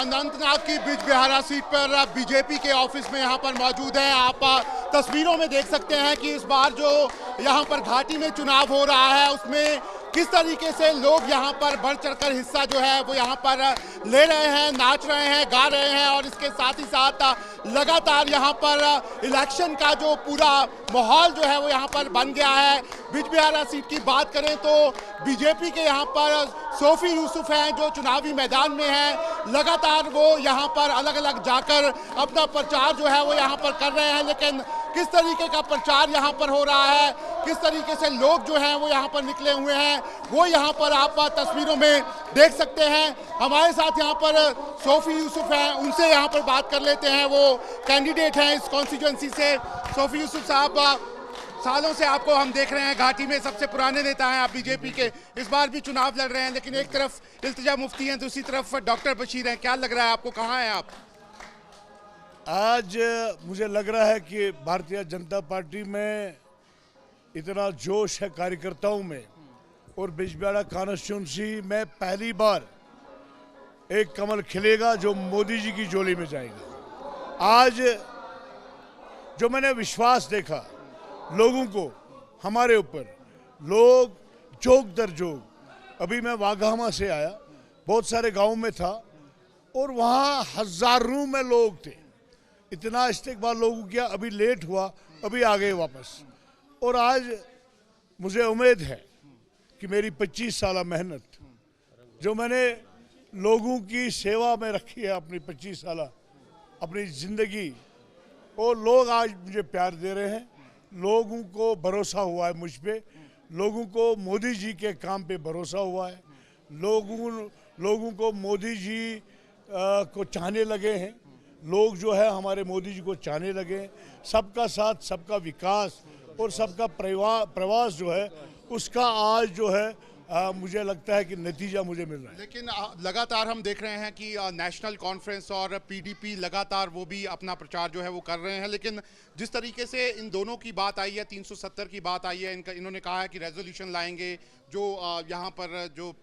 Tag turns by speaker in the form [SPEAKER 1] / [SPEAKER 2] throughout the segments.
[SPEAKER 1] अनंतनाग की बिजबिहारा सीट पर बीजेपी के ऑफिस में यहाँ पर मौजूद हैं। आप तस्वीरों में देख सकते हैं कि इस बार जो यहाँ पर घाटी में चुनाव हो रहा है उसमें किस तरीके से लोग यहाँ पर बढ़ चढ़कर हिस्सा जो है वो यहाँ पर ले रहे हैं, नाच रहे हैं, गा रहे हैं और इसके साथ ही साथ लगातार यहाँ पर इलेक्शन का जो पूरा माहौल जो है वो यहाँ पर बन गया है। बिजबिहारा सीट की बात करें तो बीजेपी के यहाँ पर सोफी यूसुफ हैं जो चुनावी मैदान में हैं। लगातार वो यहाँ पर अलग अलग जाकर अपना प्रचार जो है वो यहाँ पर कर रहे हैं, लेकिन किस तरीके का प्रचार यहाँ पर हो रहा है, किस तरीके से लोग जो हैं वो यहाँ पर निकले हुए हैं, वो यहाँ पर आप तस्वीरों में देख सकते हैं। हमारे साथ यहाँ पर सोफी यूसुफ हैं, उनसे यहाँ पर बात कर लेते हैं। वो कैंडिडेट हैं इस कॉन्स्टिट्यूएंसी से। सोफी यूसुफ साहब, सालों से आपको हम देख रहे हैं, घाटी में सबसे पुराने नेता हैं आप बीजेपी के, इस बार भी चुनाव लड़ रहे हैं, लेकिन एक तरफ इल्तिजा मुफ्ती हैं, दूसरी तरफ डॉक्टर बशीर हैं। क्या लग रहा है आपको, कहाँ हैं आप?
[SPEAKER 2] आज मुझे लग रहा है कि भारतीय जनता पार्टी में इतना जोश है कार्यकर्ताओं में, और बिजबिहारा कॉन्स्टिट्यूंसी में पहली बार एक कमल खिलेगा जो मोदी जी की झोली में जाएगा। आज जो मैंने विश्वास देखा लोगों को हमारे ऊपर, लोग जोग दर जोग, अभी मैं वाघामा से आया, बहुत सारे गांव में था और वहाँ हजारों में लोग थे, इतना इस्तेकबाल लोगों किया। अभी लेट हुआ, अभी आ गए वापस। और आज मुझे उम्मीद है कि मेरी 25 साल मेहनत जो मैंने लोगों की सेवा में रखी है, अपनी 25 साल अपनी ज़िंदगी, और लोग आज मुझे प्यार दे रहे हैं। लोगों को भरोसा हुआ है मुझ पे, लोगों को मोदी जी के काम पे भरोसा हुआ है, लोगों को मोदी जी को चाहने लगे हैं। लोग जो है हमारे मोदी जी को चाहने लगे हैं। सबका साथ, सबका विकास और सबका प्रवास जो है उसका आज जो है मुझे लगता है कि नतीजा मुझे मिल रहा है।
[SPEAKER 1] लेकिन लगातार हम देख रहे हैं कि नेशनल कॉन्फ्रेंस और पीडीपी लगातार वो भी अपना प्रचार जो है वो कर रहे हैं, लेकिन जिस तरीके से इन दोनों की बात आई है, 370 की बात आई है, इन्होंने कहा है कि रेजोल्यूशन लाएंगे, जो यहाँ पर जो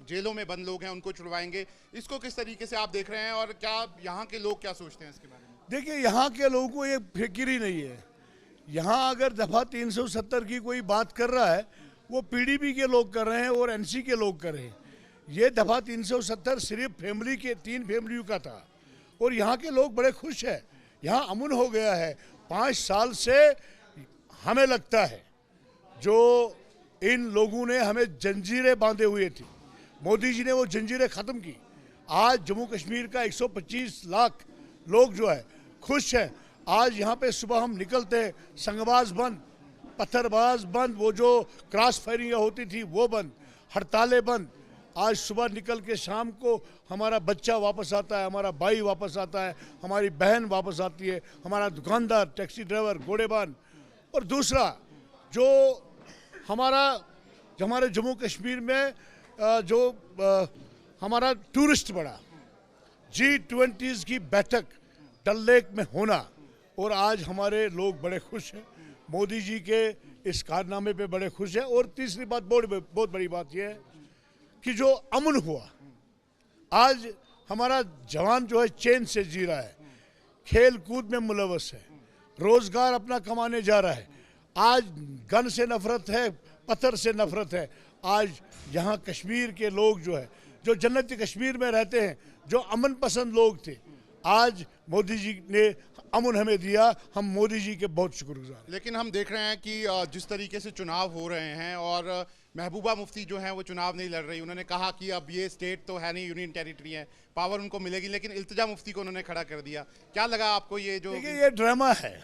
[SPEAKER 1] जेलों में बंद लोग हैं उनको छुड़वाएंगे, इसको किस तरीके से आप देख रहे हैं और क्या यहाँ के लोग क्या सोचते हैं इसके बारे में?
[SPEAKER 2] देखिए, यहाँ के लोगों को ये फिक्र ही नहीं है। यहाँ अगर दफ़ा 370 की कोई बात कर रहा है वो पीडीपी के लोग कर रहे हैं और एनसी के लोग कर रहे हैं। ये दफ़ा 370 सिर्फ फैमिली के 3 फैमिलियों का था और यहाँ के लोग बड़े खुश हैं। यहाँ अमन हो गया है। 5 साल से हमें लगता है जो इन लोगों ने हमें जंजीरें बांधे हुए थी, मोदी जी ने वो जंजीरें ख़त्म की। आज जम्मू कश्मीर का 125 लाख लोग जो है खुश हैं। आज यहाँ पे सुबह हम निकलते हैं, संगबाज बंद, पत्थरबाज बंद, वो जो क्रॉस फायरिंग होती थी वो बंद, हड़तालें बंद। आज सुबह निकल के शाम को हमारा बच्चा वापस आता है, हमारा भाई वापस आता है, हमारी बहन वापस आती है, हमारा दुकानदार, टैक्सी ड्राइवर, घोड़ेबान। और दूसरा जो हमारे जम्मू कश्मीर में जो हमारा टूरिस्ट बढ़ा, G20 की बैठक डल लेक में होना, और आज हमारे लोग बड़े खुश हैं। मोदी जी के इस कारनामे पे बड़े खुश हैं। और तीसरी बात, बहुत बड़ी बात यह है कि जो अमन हुआ, आज हमारा जवान जो है चैन से जी रहा है, खेल कूद में मुलव्वस है, रोजगार अपना कमाने जा रहा है। आज गन से नफरत है, पत्थर से नफरत है। आज यहाँ कश्मीर के लोग जो है, जो जन्नती कश्मीर में रहते हैं, जो अमन पसंद लोग थे, आज मोदी जी ने अमन हमें दिया। हम मोदी जी के बहुत शुक्रगुजार हैं।
[SPEAKER 1] लेकिन हम देख रहे हैं कि जिस तरीके से चुनाव हो रहे हैं और महबूबा मुफ्ती जो हैं वो चुनाव नहीं लड़ रही, उन्होंने कहा कि अब ये स्टेट तो है नहीं, यूनियन टेरिटरी है, पावर उनको मिलेगी, लेकिन इल्तिजा मुफ्ती को उन्होंने खड़ा कर दिया। क्या लगा आपको ये जो?
[SPEAKER 2] देखिए, ये ड्रामा है।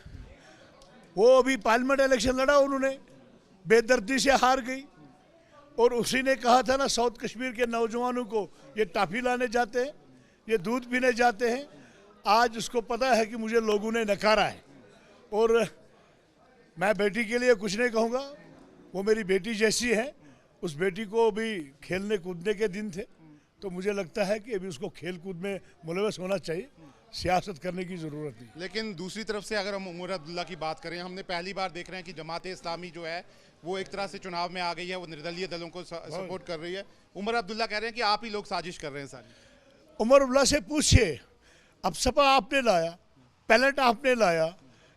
[SPEAKER 2] वो अभी पार्लियामेंट इलेक्शन लड़ा, उन्होंने बेदर्दी से हार गई, और उसी ने कहा था ना साउथ कश्मीर के नौजवानों को ये टॉफी लाने जाते हैं, ये दूध पीने जाते हैं। आज उसको पता है कि मुझे लोगों ने नकारा है, और मैं बेटी के लिए कुछ नहीं कहूँगा, वो मेरी बेटी जैसी है। उस बेटी को अभी खेलने कूदने के दिन थे, तो मुझे लगता है कि अभी उसको खेल कूद में मुलव्वस होना चाहिए, सियासत करने की ज़रूरत नहीं।
[SPEAKER 1] लेकिन दूसरी तरफ से अगर हम उमर अब्दुल्ला की बात करें, हमने पहली बार देख रहे हैं कि जमात इस्लामी जो है वो एक तरह से चुनाव में आ गई है, वो निर्दलीय दलों को सपोर्ट कर रही है। उमर अब्दुल्ला कह रहे हैं कि आप ही लोग साजिश कर रहे हैं सारी।
[SPEAKER 2] उमर अब्दुल्ला से पूछिए, अब सपा आपने लाया, पैलेट आपने लाया,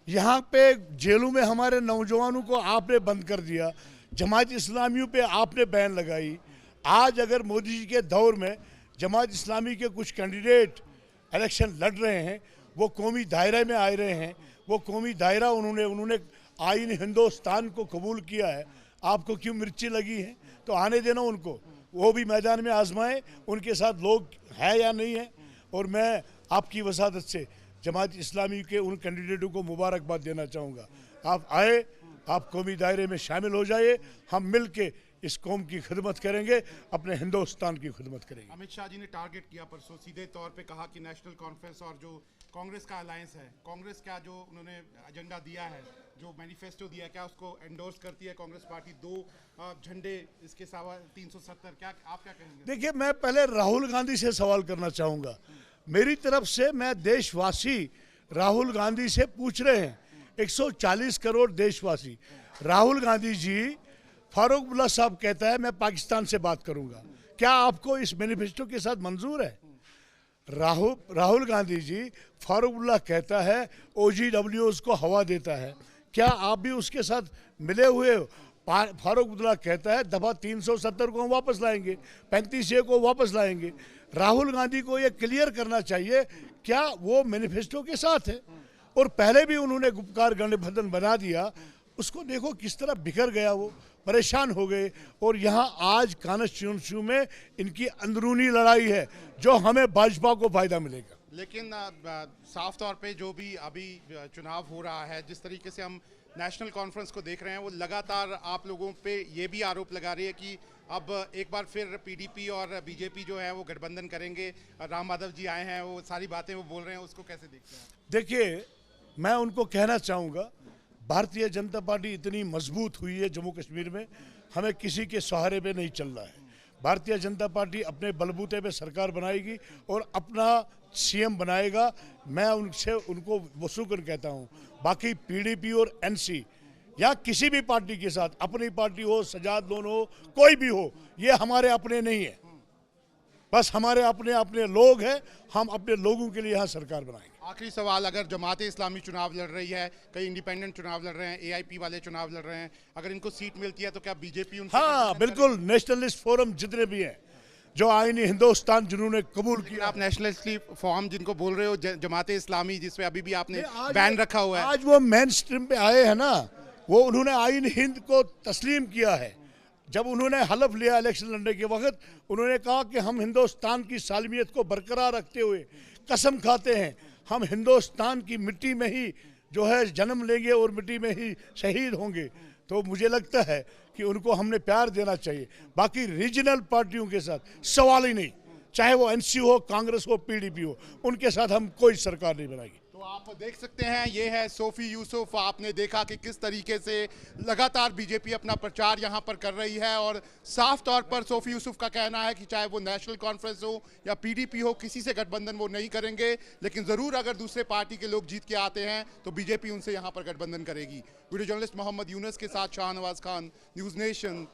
[SPEAKER 2] यहाँ पे जेलों में हमारे नौजवानों को आपने बंद कर दिया, जमात इस्लामियों पे आपने बैन लगाई। आज अगर मोदी जी के दौर में जमात इस्लामी के कुछ कैंडिडेट इलेक्शन लड़ रहे हैं, वो कौमी दायरे में आ रहे हैं, वो कौमी दायरा उन्होंने आईन हिंदुस्तान को कबूल किया है, आपको क्यों मिर्ची लगी है? तो आने देना उनको, वो भी मैदान में आजमाएं, उनके साथ लोग है या नहीं है। और मैं आपकी वसादत से जमात इस्लामी के उन कैंडिडेटों को मुबारकबाद देना चाहूँगा। आप आए, आप कौमी दायरे में शामिल हो जाइए, हम मिल के इस कौम की खिदमत करेंगे, अपने हिंदुस्तान की खिदमत करेंगे।
[SPEAKER 1] अमित शाह जी ने टारगेट किया परसों, सीधे तौर पे कहा कि नेशनल कॉन्फ्रेंस और जो कांग्रेस का अलायंस है, कांग्रेस का जो उन्होंने एजेंडा दिया है, जो मैनिफेस्टो दिया, क्या उसको एंडोर्स करती है कांग्रेस पार्टी? 2 झंडे इसके सावा 370, क्या आप क्या कहेंगे?
[SPEAKER 2] देखिए, मैं पहले राहुल गांधी से सवाल करना चाहूँगा। मेरी तरफ से मैं देशवासी राहुल गांधी से पूछ रहे हैं, 140 करोड़ देशवासी। राहुल गांधी जी, फारूक अब्दुल्ला साहब कहता है मैं पाकिस्तान से बात करूंगा, क्या आपको इस मैनिफेस्टो के साथ मंजूर है? राहुल गांधी जी, फारूक अब्दुल्ला कहता है OGWOs को हवा देता है, क्या आप भी उसके साथ मिले हुए हो? फारूक अब्दुल्ला कहता है दफा 370 को हम वापस लाएंगे, 35A को वापस लाएंगे। राहुल गांधी को ये क्लियर करना चाहिए क्या वो मैनिफेस्टो के साथ है। और पहले भी उन्होंने गुप्तकार गठबंधन बना दिया, उसको देखो किस तरह बिखर गया, वो परेशान हो गए। और यहाँ आज कॉन्स्टिट्यूंसी में इनकी अंदरूनी लड़ाई है, जो हमें भाजपा को फायदा मिलेगा।
[SPEAKER 1] लेकिन साफ तौर पे जो भी अभी चुनाव हो रहा है, जिस तरीके से हम नेशनल कॉन्फ्रेंस को देख रहे हैं, वो लगातार आप लोगों पे ये भी आरोप लगा रही है कि अब एक बार फिर PDP और BJP जो है वो गठबंधन करेंगे। राम माधव जी आए हैं, वो सारी बातें वो बोल रहे हैं, उसको कैसे देखते हैं?
[SPEAKER 2] देखिए, मैं उनको कहना चाहूँगा, भारतीय जनता पार्टी इतनी मजबूत हुई है जम्मू कश्मीर में, हमें किसी के सहारे पे नहीं चल रहा है। भारतीय जनता पार्टी अपने बलबूते पे सरकार बनाएगी और अपना CM बनाएगा। मैं उनको वसूकन कहता हूँ। बाकी PDP और NC या किसी भी पार्टी के साथ, अपनी पार्टी हो, सजाद लोन हो, कोई भी हो, ये हमारे अपने नहीं है। बस हमारे अपने अपने लोग हैं, हम अपने लोगों के लिए यहाँ सरकार बनाएंगे।
[SPEAKER 1] आखिरी सवाल, अगर जमात इस्लामी चुनाव लड़ रही है, कई इंडिपेंडेंट चुनाव लड़ रहे हैं, AIP वाले चुनाव लड़ रहे हैं, अगर इनको सीट मिलती है तो क्या BJP उनसे?
[SPEAKER 2] हाँ बिल्कुल, नेशनलिस्ट फोरम जितने भी हैं, जो आईनी हिंदुस्तान जिन्होंने कबूल किया।
[SPEAKER 1] आप नेशनलिस्ट फॉर्म जिनको बोल रहे हो, जमात इस्लामी, जिसमें अभी भी आपने बैन रखा हुआ है,
[SPEAKER 2] आज वो मेन स्ट्रीम पे आए हैं ना, वो उन्होंने आईन हिंद को तस्लीम किया है। जब उन्होंने हलफ लिया इलेक्शन लड़ने के वक्त, उन्होंने कहा कि हम हिंदुस्तान की सालमियत को बरकरार रखते हुए कसम खाते हैं, हम हिंदुस्तान की मिट्टी में ही जो है जन्म लेंगे और मिट्टी में ही शहीद होंगे। तो मुझे लगता है कि उनको हमने प्यार देना चाहिए। बाकी रीजनल पार्टियों के साथ सवाल ही नहीं, चाहे वो NC हो, कांग्रेस हो, PDP हो, उनके साथ हम कोई सरकार नहीं बनाएगी।
[SPEAKER 1] तो आप देख सकते हैं, ये है सोफी यूसुफ। आपने देखा कि किस तरीके से लगातार BJP अपना प्रचार यहाँ पर कर रही है, और साफ तौर पर सोफी यूसुफ का कहना है कि चाहे वो नेशनल कॉन्फ्रेंस हो या PDP हो, किसी से गठबंधन वो नहीं करेंगे, लेकिन ज़रूर अगर दूसरे पार्टी के लोग जीत के आते हैं तो BJP उनसे यहाँ पर गठबंधन करेगी। वीडियो जर्नलिस्ट मोहम्मद यूनुस के साथ शाहनवाज खान, न्यूज़ नेशन।